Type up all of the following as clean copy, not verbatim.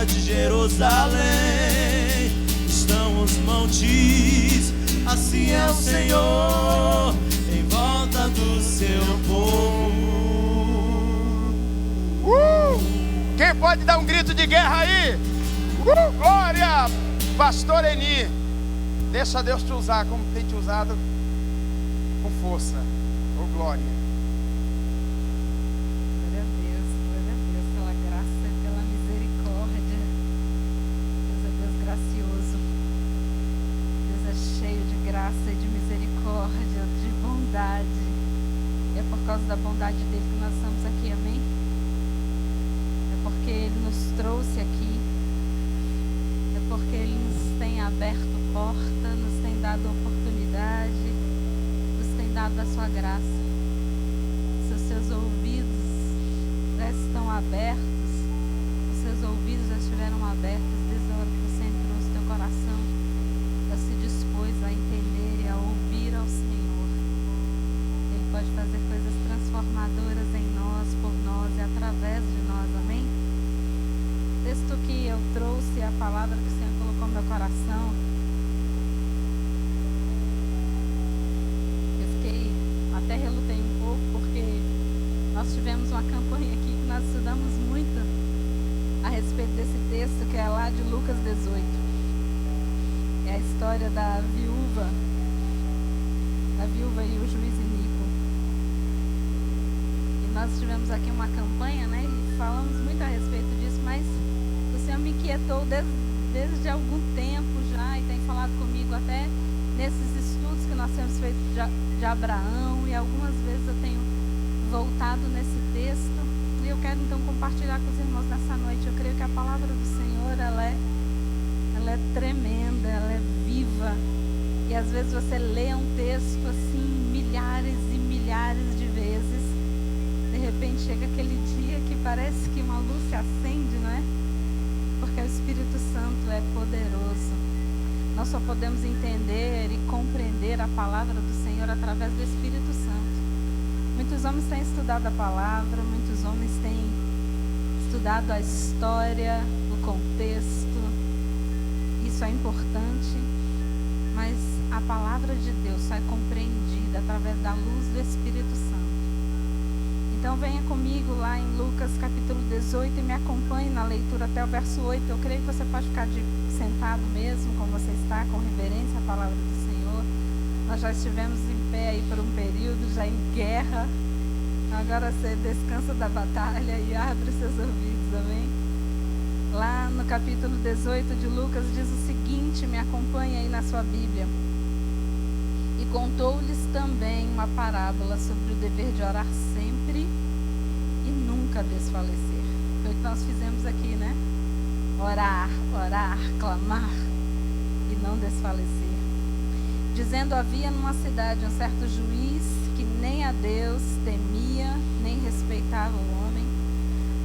de Jerusalém estão os montes, assim é o Senhor em volta do seu povo. Quem pode dar um grito de guerra aí? Glória, pastor Eni. Deixa Deus te usar como tem te usado, com força. Glória. Glória a Deus pela graça e pela misericórdia. Deus é Deus gracioso. Deus é cheio de graça e de misericórdia, de bondade. E é por causa da bondade dele que nós estamos aqui, amém? É porque ele nos trouxe aqui. É porque ele nos tem aberto porta, nos tem dado oportunidade, nos tem dado a sua graça. Se os seus ouvidos já estão abertos, os seus ouvidos já estiveram abertos desde a hora que você entrou no teu coração, já se dispôs a entender e a ouvir ao Senhor. Ele pode fazer coisas transformadoras em nós, por nós e através de nós, amém? O texto que eu trouxe, a palavra que o Senhor colocou no meu coração, até relutei um pouco, porque nós tivemos uma campanha aqui que nós estudamos muito a respeito desse texto, que é lá de Lucas 18. É a história da viúva e o juiz Inico. E nós tivemos aqui uma campanha, né, e falamos muito a respeito disso, mas o Senhor me inquietou desde algum tempo já, e tem falado comigo até nesses estudos que nós temos feito de Abraão, e algumas vezes eu tenho voltado nesse texto, e eu quero então compartilhar com os irmãos nessa noite. Eu creio que a palavra do Senhor, ela é tremenda, ela é viva, e às vezes você lê um texto assim milhares e milhares de vezes, de repente chega aquele dia que parece que uma luz se acende, não é? Porque o Espírito Santo é poderoso. Nós só podemos entender e compreender a palavra do Senhor através do Espírito Santo. Muitos homens têm estudado a palavra, muitos homens têm estudado a história, o contexto. Isso é importante, mas a palavra de Deus só é compreendida através da luz do Espírito Santo. Então venha comigo lá em Lucas capítulo 18 e me acompanhe na leitura até o verso 8. Eu creio que você pode ficar sentado mesmo, como você está, com reverência à palavra do Senhor. Nós já estivemos em pé aí por um período, já em guerra. Agora você descansa da batalha e abre seus ouvidos, amém? Lá no capítulo 18 de Lucas diz o seguinte, me acompanhe aí na sua Bíblia. E contou-lhes também uma parábola sobre o dever de orar sempre e nunca desfalecer. Foi o que nós fizemos aqui, né? Orar, clamar e não desfalecer. Dizendo, havia numa cidade um certo juiz que nem a Deus temia, nem respeitava o homem.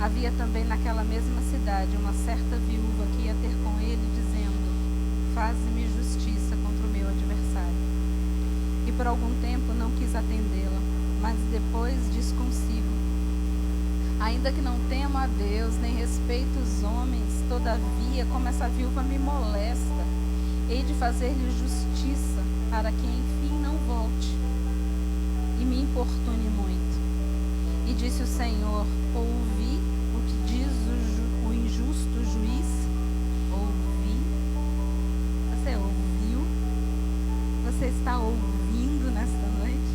Havia também naquela mesma cidade uma certa viúva que ia ter com ele, dizendo, faze-me justiça contra o meu adversário. E por algum tempo não quis atendê-la, mas depois disse consigo, ainda que não temo a Deus, nem respeito os homens, todavia, como essa viúva me molesta, hei de fazer-lhe justiça, para que enfim não volte e me importune muito. E disse o Senhor, ouvi o que diz o injusto juiz? Ouvi. Você ouviu? Você está ouvindo nesta noite?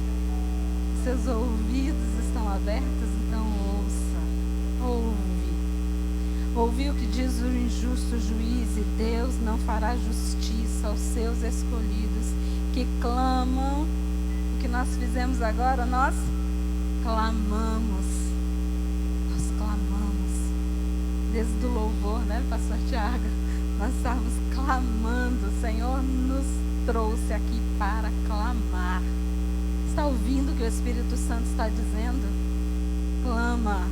Seus ouvidos estão abertos? Então ouve. Ouvi o que diz o injusto juiz, e Deus não fará justiça aos seus escolhidos, que clamam. O que nós fizemos agora, nós clamamos. Desde o louvor, né, pastor Tiago? Nós estávamos clamando. O Senhor nos trouxe aqui para clamar. Está ouvindo o que o Espírito Santo está dizendo? Clama.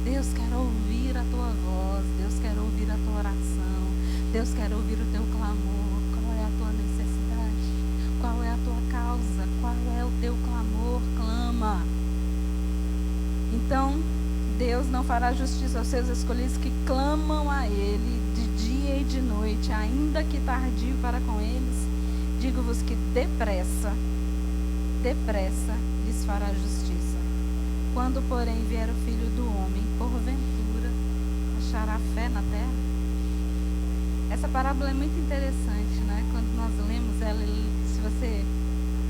Deus quer ouvir a tua voz. Deus quer ouvir a tua oração. Deus quer ouvir o teu clamor. Qual é a tua necessidade? Qual é a tua causa? Qual é o teu clamor? Clama. Então, Deus Deus não fará justiça aos seus escolhidos que clamam a Ele de dia e de noite, ainda que tardio para com eles. Digo-vos que depressa lhes fará justiça. Quando, porém, vier o Filho do Homem, porventura, achará fé na terra? Essa parábola é muito interessante, né? Quando nós lemos ela, se você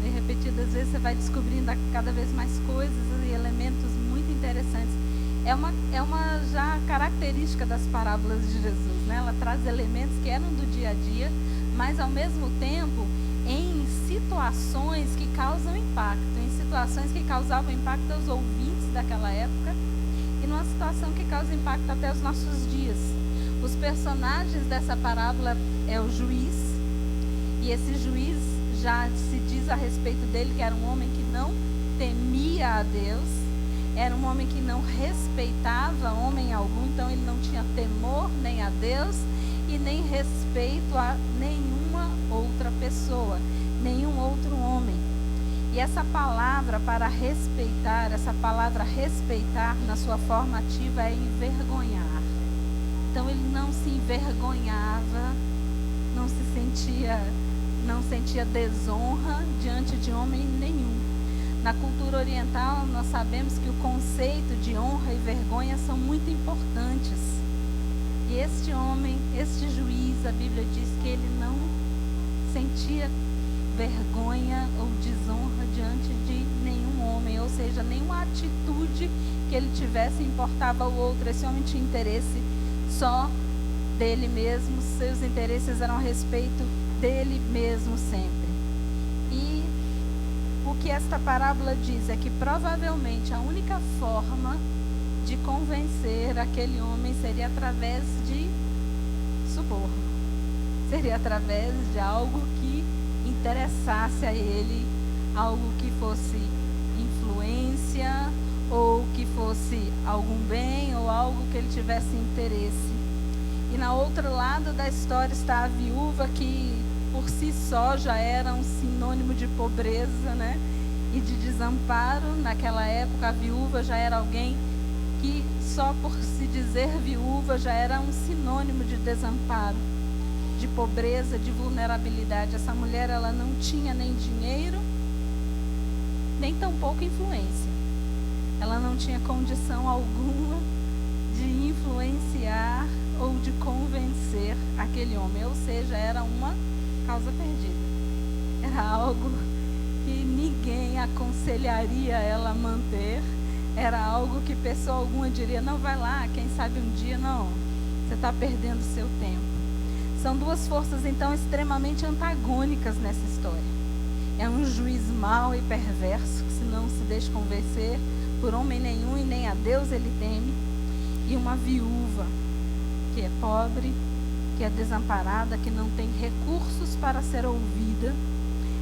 ler repetidas vezes, você vai descobrindo cada vez mais coisas e elementos muito interessantes. É uma já característica das parábolas de Jesus, né? Ela traz elementos que eram do dia a dia, mas ao mesmo tempo em situações que causam impacto, em situações que causavam impacto aos ouvintes daquela época e numa situação que causa impacto até os nossos dias. Os personagens dessa parábola é o juiz, e esse juiz já se diz a respeito dele que era um homem que não temia a Deus, era um homem que não respeitava homem algum, então ele não tinha temor nem a Deus e nem respeito a nenhuma outra pessoa, nenhum outro homem. E essa palavra para respeitar, essa palavra respeitar na sua forma ativa é envergonhar. Então ele não se envergonhava, não sentia desonra diante de homem nenhum. Na cultura oriental, nós sabemos que o conceito de honra e vergonha são muito importantes. E este homem, este juiz, a Bíblia diz que ele não sentia vergonha ou desonra diante de nenhum homem, ou seja, nenhuma atitude que ele tivesse importava ao outro. Esse homem tinha interesse só dele mesmo, seus interesses eram a respeito dele mesmo sempre. E o que esta parábola diz é que provavelmente a única forma de convencer aquele homem seria através de suborno, seria através de algo que interessasse a ele, algo que fosse influência, ou que fosse algum bem, ou algo que ele tivesse interesse. E na outro lado da história está a viúva, que por si só já era um sinônimo de pobreza, né? E de desamparo. Naquela época a viúva já era alguém que só por se dizer viúva já era um sinônimo de desamparo, de pobreza, de vulnerabilidade. Essa mulher, ela não tinha nem dinheiro, nem tampouco influência. Ela não tinha condição alguma de influenciar ou de convencer aquele homem, ou seja, era uma causa perdida. Era algo que ninguém aconselharia ela a manter, era algo que pessoa alguma diria, não, vai lá, quem sabe um dia. Não, você está perdendo seu tempo. São duas forças então extremamente antagônicas nessa história. É um juiz mau e perverso, que se não se deixa convencer por homem nenhum e nem a Deus ele teme, e uma viúva que é pobre, que é desamparada, que não tem recursos para ser ouvida.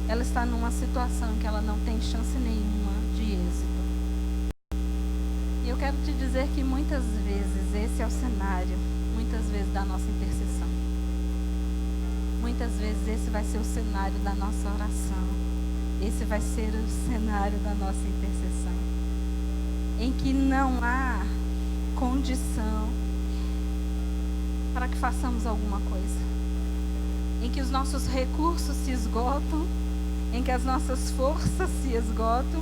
Ela está numa situação em que ela não tem chance nenhuma de êxito. E eu quero te dizer que muitas vezes esse é o cenário, muitas vezes da nossa intercessão. Muitas vezes esse vai ser o cenário da nossa oração. Esse vai ser o cenário da nossa intercessão. Em que não há condição para que façamos alguma coisa. Em que os nossos recursos se esgotam, em que as nossas forças se esgotam,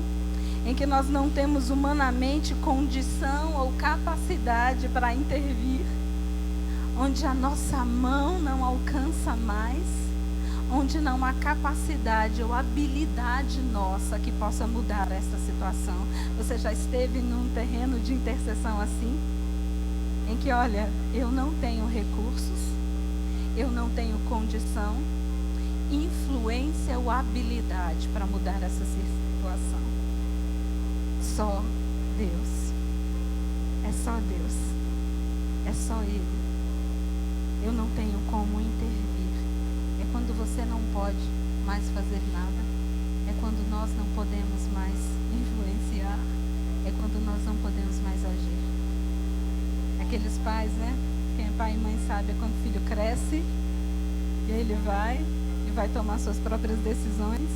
em que nós não temos humanamente condição ou capacidade para intervir, onde a nossa mão não alcança mais, onde não há capacidade ou habilidade nossa que possa mudar essa situação. Você já esteve num terreno de intercessão assim? Em que, olha, eu não tenho recursos, eu não tenho condição, influência ou habilidade para mudar essa situação. Só Deus. É só Deus. É só Ele. Eu não tenho como intervir. É quando você não pode mais fazer nada. É quando nós não podemos mais influenciar. É quando nós não podemos mais agir. Aqueles pais, né? Quem é pai e mãe sabe, é quando o filho cresce e aí ele vai tomar suas próprias decisões.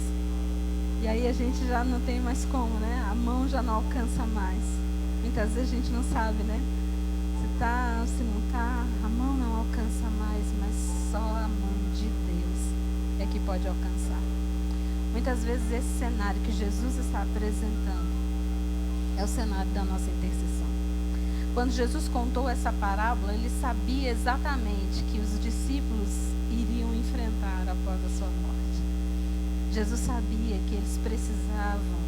E aí a gente já não tem mais como, né? A mão já não alcança mais. muitas vezes a gente não sabe, né? Se tá, se não tá, a mão não alcança mais, mas só a mão de Deus é que pode alcançar. Muitas vezes esse cenário que Jesus está apresentando é o cenário da nossa intercessão. Quando Jesus contou essa parábola, ele sabia exatamente que os discípulos iriam enfrentar após a sua morte. Jesus sabia que eles precisavam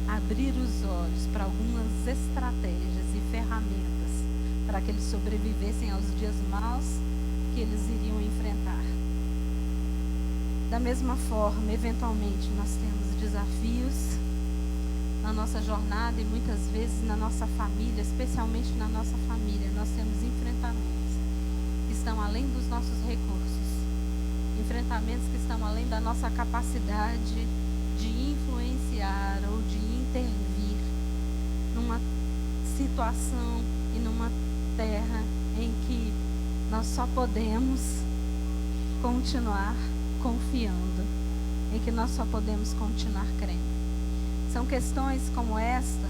abrir os olhos para algumas estratégias e ferramentas para que eles sobrevivessem aos dias maus que eles iriam enfrentar. Da mesma forma, eventualmente, nós temos desafios na nossa jornada e muitas vezes na nossa família, especialmente na nossa família, nós temos enfrentamentos que estão além dos nossos recursos, enfrentamentos que estão além da nossa capacidade de influenciar ou de intervir numa situação e numa terra em que nós só podemos continuar confiando, em que nós só podemos continuar crendo. São questões como esta,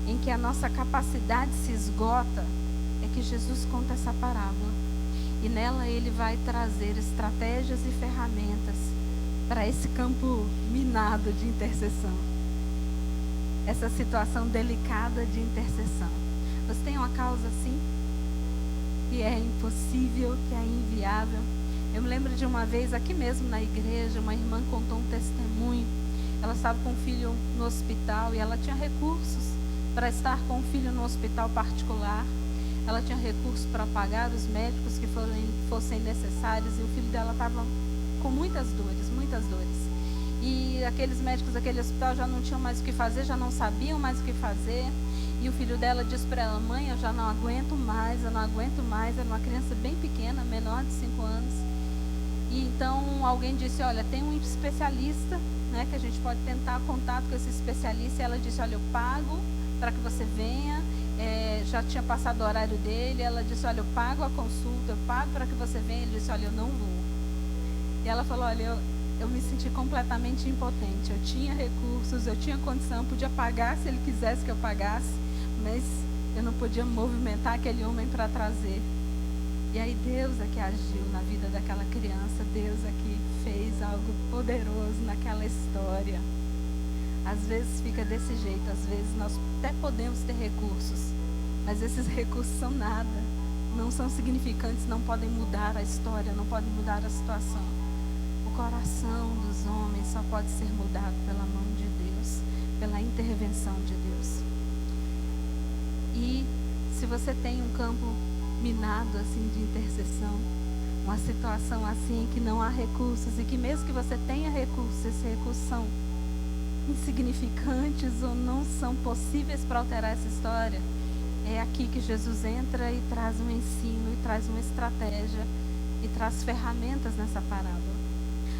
em que a nossa capacidade se esgota, é que Jesus conta essa parábola. E nela ele vai trazer estratégias e ferramentas para esse campo minado de intercessão. Essa situação delicada de intercessão. Você tem uma causa assim, que é impossível, que é inviável. Eu me lembro de uma vez, aqui mesmo na igreja, uma irmã contou um testemunho. Ela estava com um filho no hospital e ela tinha recursos para estar com o filho no hospital particular. Ela tinha recursos para pagar os médicos que fossem necessários e o filho dela estava com muitas dores. E aqueles médicos daquele hospital já não tinham mais o que fazer, já não sabiam mais o que fazer. E o filho dela disse para ela: mãe, eu já não aguento mais. Era uma criança bem pequena, menor de 5 anos. E então alguém disse: olha, tem um especialista, né, que a gente pode tentar contato com esse especialista. E ela disse: olha, eu pago para que você venha. Já tinha passado o horário dele. Ela disse: olha, eu pago a consulta, eu pago para que você venha. Ele disse: olha, eu não vou. E ela falou: olha, eu me senti completamente impotente. Eu tinha recursos, eu tinha condição, podia pagar se ele quisesse que eu pagasse, mas eu não podia movimentar aquele homem para trazer. E aí Deus é que agiu na vida daquela criança, Deus é que fez algo poderoso naquela história. Às vezes fica desse jeito, às vezes nós até podemos ter recursos, mas esses recursos são nada, não são significantes, não podem mudar a história, não podem mudar a situação. O coração dos homens só pode ser mudado pela mão de Deus, pela intervenção de Deus. E se você tem um campo minado assim de intercessão, uma situação assim que não há recursos e que mesmo que você tenha recursos, esses recursos são insignificantes ou não são possíveis para alterar essa história, é aqui que Jesus entra e traz um ensino, e traz uma estratégia, e traz ferramentas nessa parábola.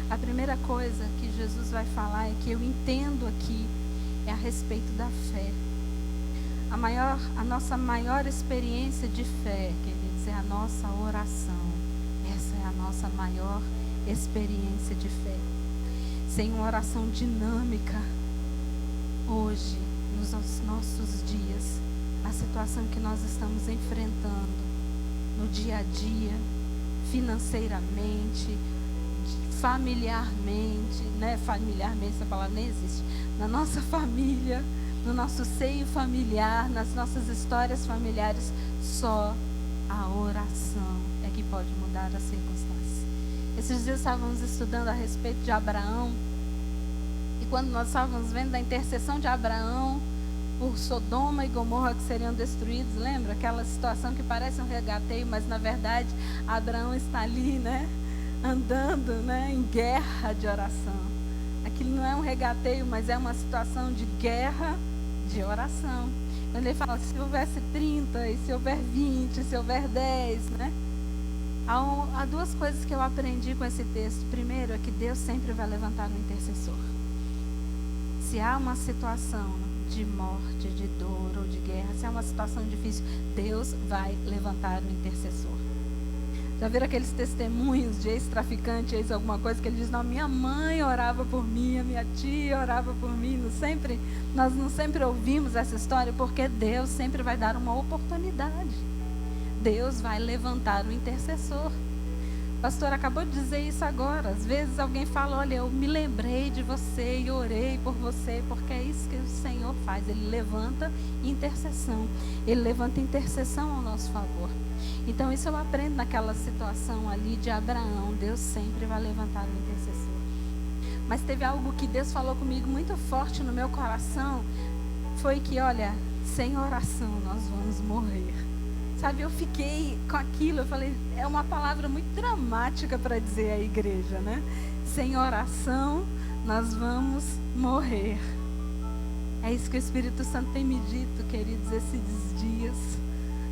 A primeira coisa que Jesus vai falar é que eu entendo aqui é a respeito da fé. A nossa maior experiência de fé, queridos, é a nossa oração. Essa é a nossa maior experiência de fé. Sem uma oração dinâmica, hoje, nos nossos dias, na situação que nós estamos enfrentando, no dia a dia, financeiramente, familiarmente, né? Familiarmente, essa palavra nem existe. Na nossa família, no nosso seio familiar, nas nossas histórias familiares, só a oração é que pode mudar as circunstâncias. Esses dias estávamos estudando a respeito de Abraão, e quando nós estávamos vendo a intercessão de Abraão por Sodoma e Gomorra que seriam destruídos, lembra? Aquela situação que parece um regateio, mas na verdade Abraão está ali, né? Andando, né? Em guerra de oração. Aquilo não é um regateio, mas é uma situação de guerra de oração. Quando ele fala, se houvesse 30, e se houver 20, se houver 10, né? Há duas coisas que eu aprendi com esse texto. Primeiro é que Deus sempre vai levantar um intercessor. Se há uma situação de morte, de dor ou de guerra, se há uma situação difícil, Deus vai levantar um intercessor. Já viram aqueles testemunhos de ex-traficante, ex-alguma coisa, que ele diz, não, minha mãe orava por mim, a minha tia orava por mim. Nós não sempre ouvimos essa história, porque Deus sempre vai dar uma oportunidade. Deus vai levantar o intercessor. O pastor acabou de dizer isso agora. Às vezes alguém fala, olha, eu me lembrei de você e orei por você, porque é isso que o Senhor faz. Ele levanta intercessão. Ele levanta intercessão ao nosso favor. Então isso eu aprendo naquela situação ali de Abraão. Deus sempre vai levantar o intercessor. Mas teve algo que Deus falou comigo muito forte no meu coração. Foi que, olha, sem oração nós vamos morrer. Sabe, eu fiquei com aquilo, eu falei, é uma palavra muito dramática para dizer à igreja, né? Sem oração, nós vamos morrer. É isso que o Espírito Santo tem me dito, queridos, esses dias.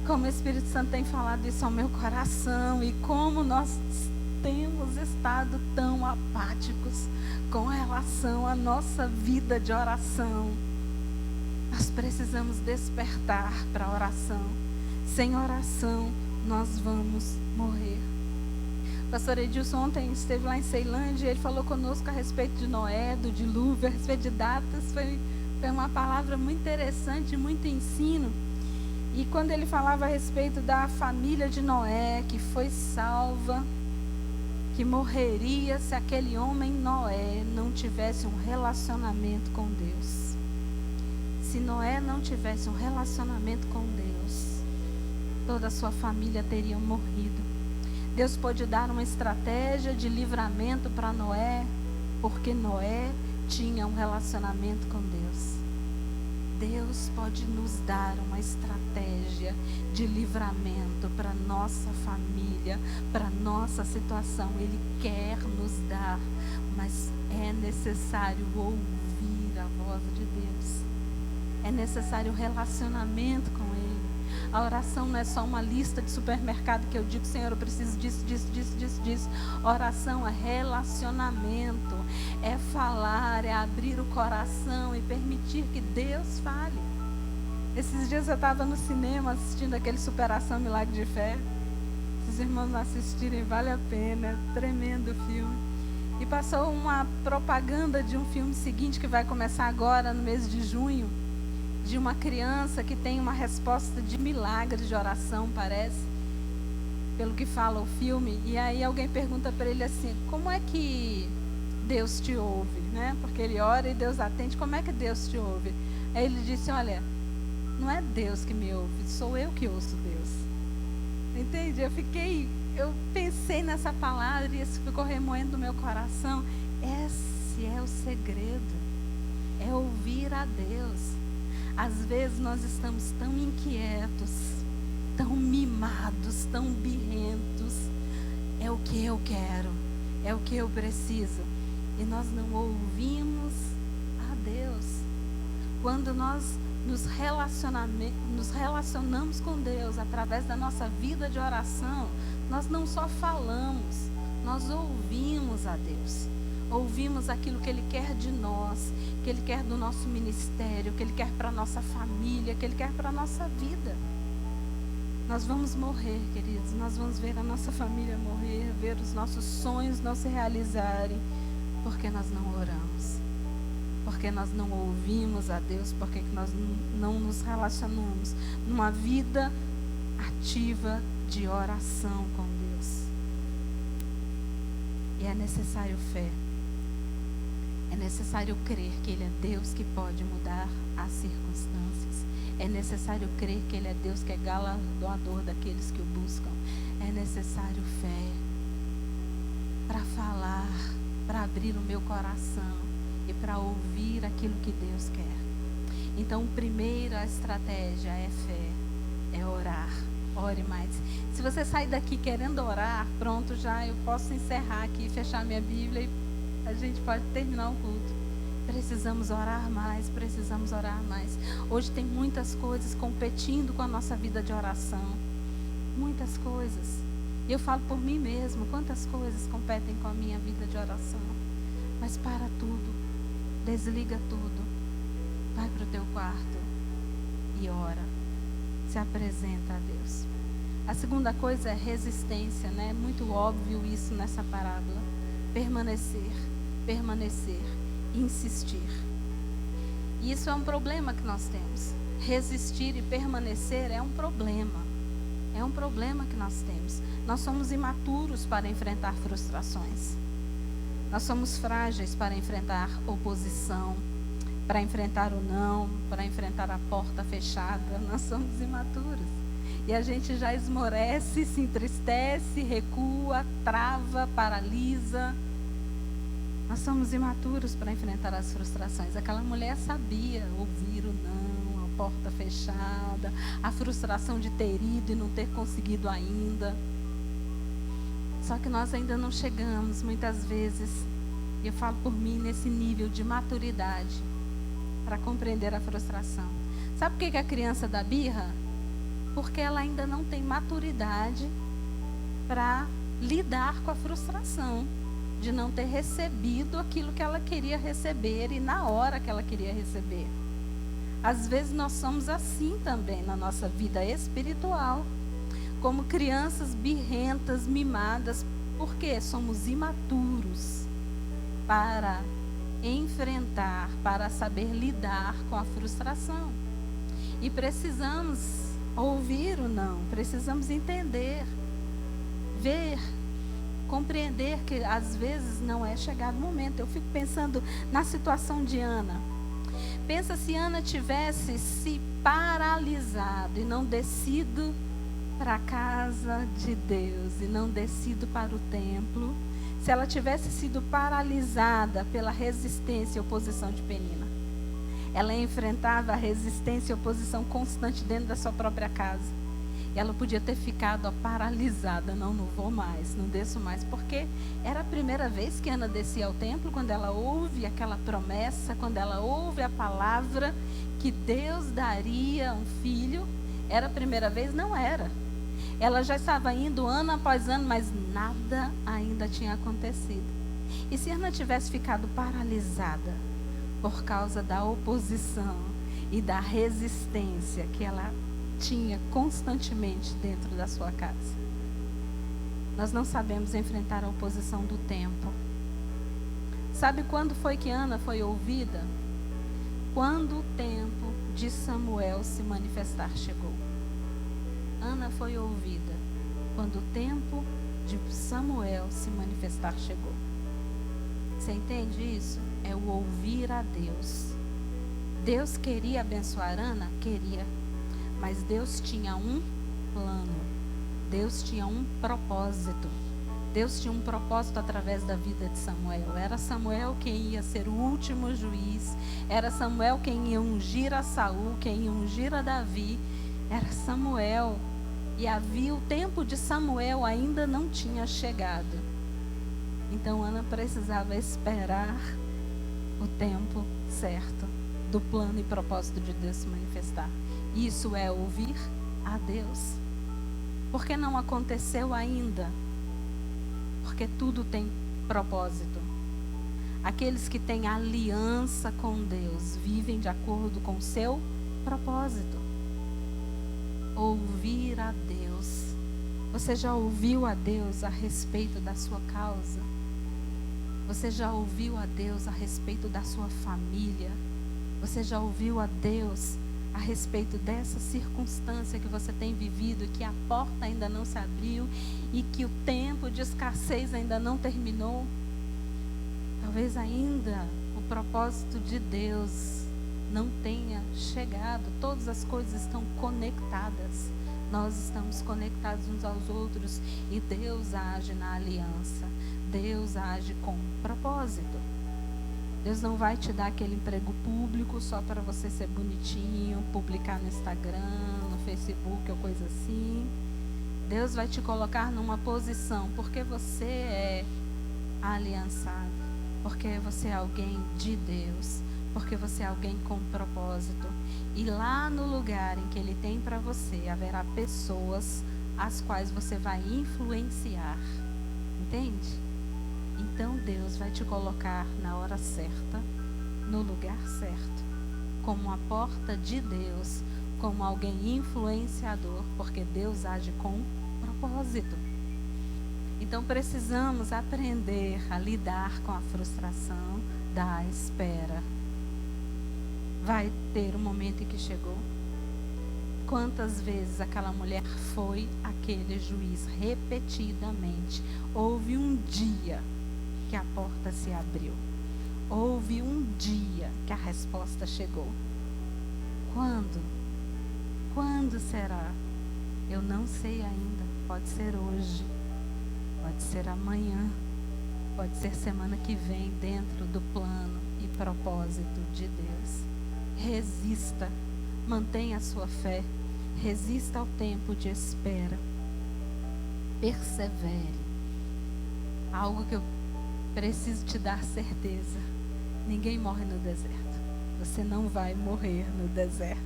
Como o Espírito Santo tem falado isso ao meu coração e como nós temos estado tão apáticos com relação à nossa vida de oração. Nós precisamos despertar para a oração. Sem oração, nós vamos morrer. O pastor Edilson ontem esteve lá em Ceilândia e ele falou conosco a respeito de Noé, do dilúvio, a respeito de datas. Foi uma palavra muito interessante, muito ensino. E quando ele falava a respeito da família de Noé, que foi salva, que morreria se aquele homem Noé não tivesse um relacionamento com Deus. Se Noé não tivesse um relacionamento com Deus, toda a sua família teria morrido. Deus pôde dar uma estratégia de livramento para Noé, porque Noé tinha um relacionamento com Deus. Deus pode nos dar uma estratégia de livramento para nossa família, para nossa situação. Ele quer nos dar, mas é necessário ouvir a voz de Deus. É necessário relacionamento com Ele. A oração não é só uma lista de supermercado que eu digo, Senhor, eu preciso disso, disso, disso, disso, disso. Oração é relacionamento, é falar, é abrir o coração e permitir que Deus fale. Esses dias eu estava no cinema assistindo aquele Superação Milagre de Fé. Se os irmãos assistirem, vale a pena, tremendo filme. E passou uma propaganda de um filme seguinte que vai começar agora no mês de junho, de uma criança que tem uma resposta de milagre de oração, parece, pelo que fala o filme. E aí alguém pergunta para ele assim, como é que Deus te ouve, né? Porque ele ora e Deus atende, como é que Deus te ouve? Aí ele disse, olha, não é Deus que me ouve, sou eu que ouço Deus. Entende? Eu pensei nessa palavra e isso ficou remoendo no meu coração. Esse é o segredo, é ouvir a Deus. Às vezes nós estamos tão inquietos, tão mimados, tão birrentos. É o que eu quero, é o que eu preciso. E nós não ouvimos a Deus. Quando nós nos relacionamos com Deus através da nossa vida de oração, nós não só falamos, nós ouvimos a Deus. Ouvimos aquilo que Ele quer de nós, que Ele quer do nosso ministério, que Ele quer para a nossa família, que Ele quer para a nossa vida. Nós vamos morrer, queridos, nós vamos ver a nossa família morrer, ver os nossos sonhos não se realizarem, porque nós não oramos, porque nós não ouvimos a Deus, porque nós não nos relacionamos numa vida ativa de oração com Deus. E é necessário fé. É necessário crer que Ele é Deus que pode mudar as circunstâncias. É necessário crer que Ele é Deus que é galardoador daqueles que o buscam. É necessário fé para falar, para abrir o meu coração e para ouvir aquilo que Deus quer. Então, primeira estratégia é fé, é orar. Ore mais. Se você sair daqui querendo orar, pronto, já eu posso encerrar aqui, fechar minha Bíblia e a gente pode terminar o culto. Precisamos orar mais, precisamos orar mais. Hoje tem muitas coisas competindo com a nossa vida de oração. Muitas coisas. E eu falo por mim mesmo, quantas coisas competem com a minha vida de oração. Mas para tudo, desliga tudo, vai para o teu quarto e ora. se apresenta a Deus. A segunda coisa é resistência, né? Muito óbvio isso nessa parábola. Permanecer, permanecer, insistir. E isso é um problema que nós temos. Resistir e permanecer é um problema. É um problema que nós temos. Nós somos imaturos para enfrentar frustrações. Nós somos frágeis para enfrentar oposição, para enfrentar o não, para enfrentar a porta fechada. Nós somos imaturos. E a gente já esmorece, se entristece, recua, trava, paralisa. Nós somos imaturos para enfrentar as frustrações. Aquela mulher sabia ouvir o não, a porta fechada, a frustração de ter ido e não ter conseguido ainda. Só que nós ainda não chegamos, muitas vezes, e eu falo por mim, nesse nível de maturidade para compreender a frustração. Sabe por que a criança dá birra? Porque ela ainda não tem maturidade para lidar com a frustração de não ter recebido aquilo que ela queria receber e na hora que ela queria receber. Às vezes nós somos assim também na nossa vida espiritual, como crianças birrentas, mimadas, porque somos imaturos para enfrentar, para saber lidar com a frustração. E precisamos ouvir o não, precisamos entender, ver, compreender que às vezes não é chegado o momento. Eu fico pensando na situação de Ana. Pensa se Ana tivesse se paralisado e não descido para a casa de Deus e não descido para o templo, se ela tivesse sido paralisada pela resistência e oposição de Penina. Ela enfrentava a resistência e oposição constante dentro da sua própria casa. E ela podia ter ficado paralisada, não vou mais, não desço mais, porque era a primeira vez que Ana descia ao templo, quando ela ouve aquela promessa, quando ela ouve a palavra que Deus daria um filho. Era a primeira vez? Não era. Ela já estava indo ano após ano, mas nada ainda tinha acontecido. E se Ana tivesse ficado paralisada por causa da oposição e da resistência que ela tinha constantemente dentro da sua casa? Nós não sabemos enfrentar a oposição do tempo. Sabe quando foi que Ana foi ouvida? Quando o tempo de Samuel se manifestar chegou. Ana foi ouvida quando o tempo de Samuel se manifestar chegou. Você entende isso? É o ouvir a Deus. Deus queria abençoar Ana? Queria. Mas Deus tinha um plano. Deus tinha um propósito. Deus tinha um propósito através da vida de Samuel. Era Samuel quem ia ser o último juiz. Era Samuel quem ia ungir a Saul, quem ia ungir a Davi. Era Samuel. E havia o tempo de Samuel ainda não tinha chegado. Então Ana precisava esperar o tempo certo do plano e propósito de Deus se manifestar. Isso é ouvir a Deus. Porque não aconteceu ainda? Porque tudo tem propósito. Aqueles que têm aliança com Deus vivem de acordo com o seu propósito. Ouvir a Deus. Você já ouviu a Deus a respeito da sua causa? Você já ouviu a Deus a respeito da sua família? Você já ouviu a Deus a respeito dessa circunstância que você tem vivido, que a porta ainda não se abriu e que o tempo de escassez ainda não terminou? Talvez ainda o propósito de Deus não tenha chegado. Todas as coisas estão conectadas. Nós estamos conectados uns aos outros e Deus age na aliança. Deus age com propósito. Deus não vai te dar aquele emprego público só para você ser bonitinho, publicar no Instagram, no Facebook ou coisa assim. Deus vai te colocar numa posição porque você é aliançado, porque você é alguém de Deus, porque você é alguém com propósito. E lá no lugar em que Ele tem para você, haverá pessoas as quais você vai influenciar. Entende? Então Deus vai te colocar na hora certa, no lugar certo, como a porta de Deus, como alguém influenciador, porque Deus age com propósito. Então precisamos aprender a lidar com a frustração da espera. Vai ter um momento em que chegou. Quantas vezes aquela mulher foi aquele juiz repetidamente? Houve um dia que a porta se abriu. Houve um dia que a resposta chegou. Quando? Quando será? Eu não sei ainda. Pode ser hoje. Pode ser amanhã. Pode ser semana que vem, dentro do plano e propósito de Deus. Resista. Mantenha a sua fé. Resista ao tempo de espera. Persevere. Algo que eu preciso te dar certeza. Ninguém morre no deserto. Você não vai morrer no deserto.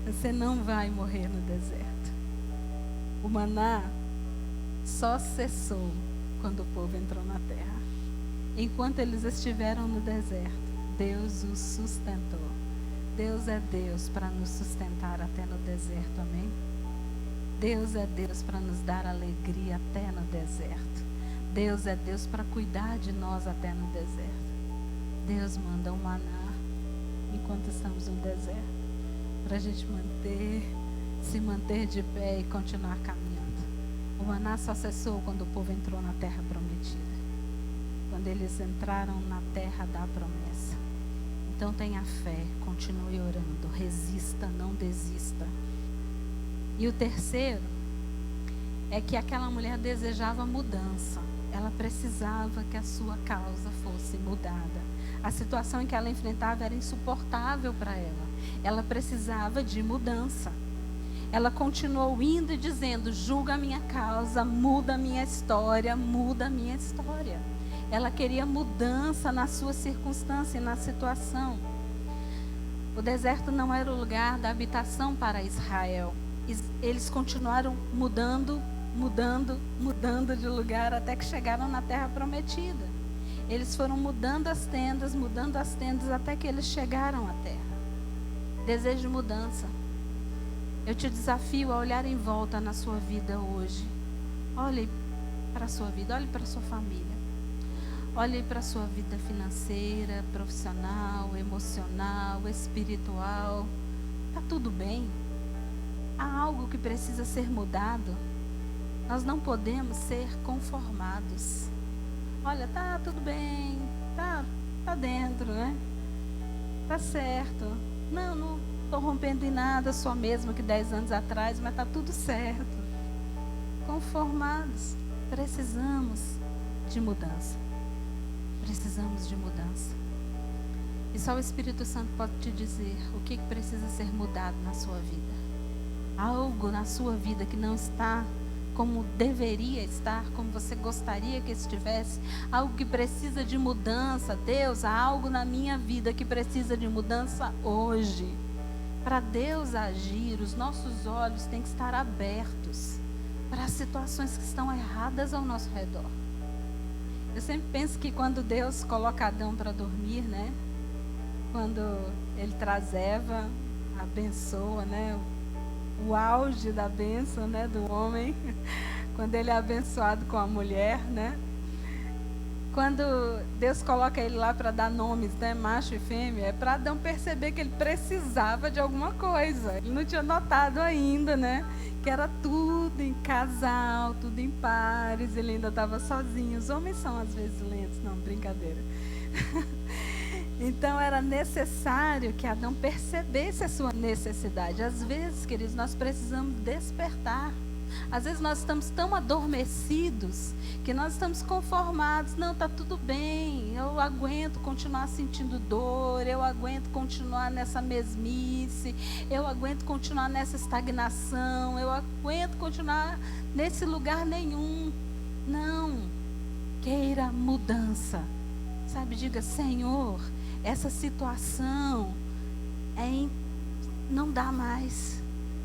Você não vai morrer no deserto. O maná só cessou quando o povo entrou na terra. Enquanto eles estiveram no deserto, Deus os sustentou. Deus é Deus para nos sustentar até no deserto, amém? Deus é Deus para nos dar alegria até no deserto. Deus é Deus para cuidar de nós até no deserto. Deus manda um maná enquanto estamos no deserto, para a gente se manter de pé e continuar caminhando. O maná só cessou quando o povo entrou na terra prometida. Quando eles entraram na terra da promessa. Então tenha fé, continue orando, resista, não desista. E o terceiro é que aquela mulher desejava mudança. Ela precisava que a sua causa fosse mudada. A situação em que ela enfrentava era insuportável para ela. Ela precisava de mudança. Ela continuou indo e dizendo: julga a minha causa, muda a minha história, muda a minha história. Ela queria mudança na sua circunstância e na situação. O deserto não era o lugar da habitação para Israel. Eles continuaram mudando de lugar até que chegaram na terra prometida. Eles foram mudando as tendas até que eles chegaram à terra. Desejo de mudança. Eu te desafio a olhar em volta na sua vida hoje. Olhe para a sua vida, olhe para a sua família. Olhe para a sua vida financeira, profissional, emocional, espiritual. Está tudo bem? Há algo que precisa ser mudado? Nós não podemos ser conformados. Olha, tá tudo bem, tá dentro, né? Tá certo. Não estou rompendo em nada, sou a mesma que 10 anos atrás, mas tá tudo certo. Conformados. Precisamos de mudança. Precisamos de mudança. E só o Espírito Santo pode te dizer o que precisa ser mudado na sua vida. Algo na sua vida que não está como deveria estar, como você gostaria que estivesse. Algo que precisa de mudança. Deus, há algo na minha vida que precisa de mudança hoje. Para Deus agir, os nossos olhos têm que estar abertos para as situações que estão erradas ao nosso redor. Eu sempre penso que quando Deus coloca Adão para dormir, né? Quando ele traz Eva, abençoa, né? O auge da bênção, né, do homem, quando ele é abençoado com a mulher, né? Quando Deus coloca ele lá para dar nomes, né, macho e fêmea, é para Adão perceber que ele precisava de alguma coisa. Ele não tinha notado ainda, né, que era tudo em casal, tudo em pares, ele ainda estava sozinho. Os homens são às vezes lentos, não, brincadeira. Então era necessário que Adão percebesse a sua necessidade. Às vezes, queridos, nós precisamos despertar. Às vezes nós estamos tão adormecidos que nós estamos conformados. Não, está tudo bem, eu aguento continuar sentindo dor, eu aguento continuar nessa mesmice, eu aguento continuar nessa estagnação, eu aguento continuar nesse lugar nenhum. Não, queira mudança. Sabe, diga: Senhor, essa situação não dá mais.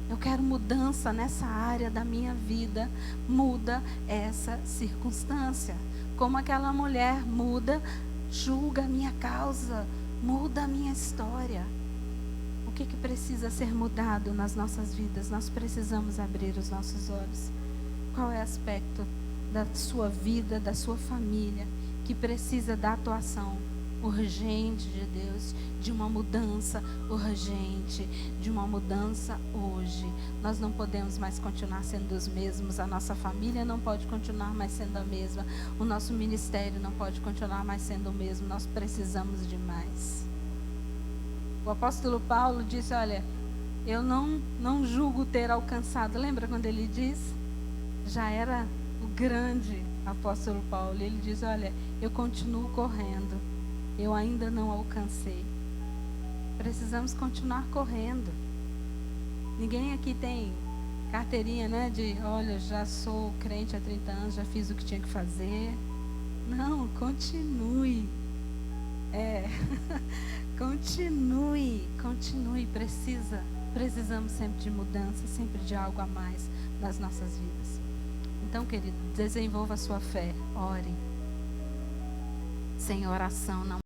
Eu quero mudança nessa área da minha vida. Muda essa circunstância. Como aquela mulher, julga a minha causa, muda a minha história. O que precisa ser mudado nas nossas vidas? Nós precisamos abrir os nossos olhos. Qual é o aspecto da sua vida, da sua família, que precisa da atuação urgente de Deus, de uma mudança urgente, de uma mudança hoje? Nós não podemos mais continuar sendo os mesmos, a nossa família não pode continuar mais sendo a mesma, o nosso ministério não pode continuar mais sendo o mesmo, nós precisamos de mais. O apóstolo Paulo disse, olha, eu não julgo ter alcançado. Lembra quando ele diz? Já era o grande apóstolo Paulo. Ele diz, olha, eu continuo correndo, eu ainda não alcancei. Precisamos continuar correndo. Ninguém aqui tem carteirinha, né, de, olha, já sou crente há 30 anos, já fiz o que tinha que fazer. Não, continue. Continue, precisamos sempre de mudança, sempre de algo a mais nas nossas vidas. Então, querido, desenvolva a sua fé, ore. Sem oração não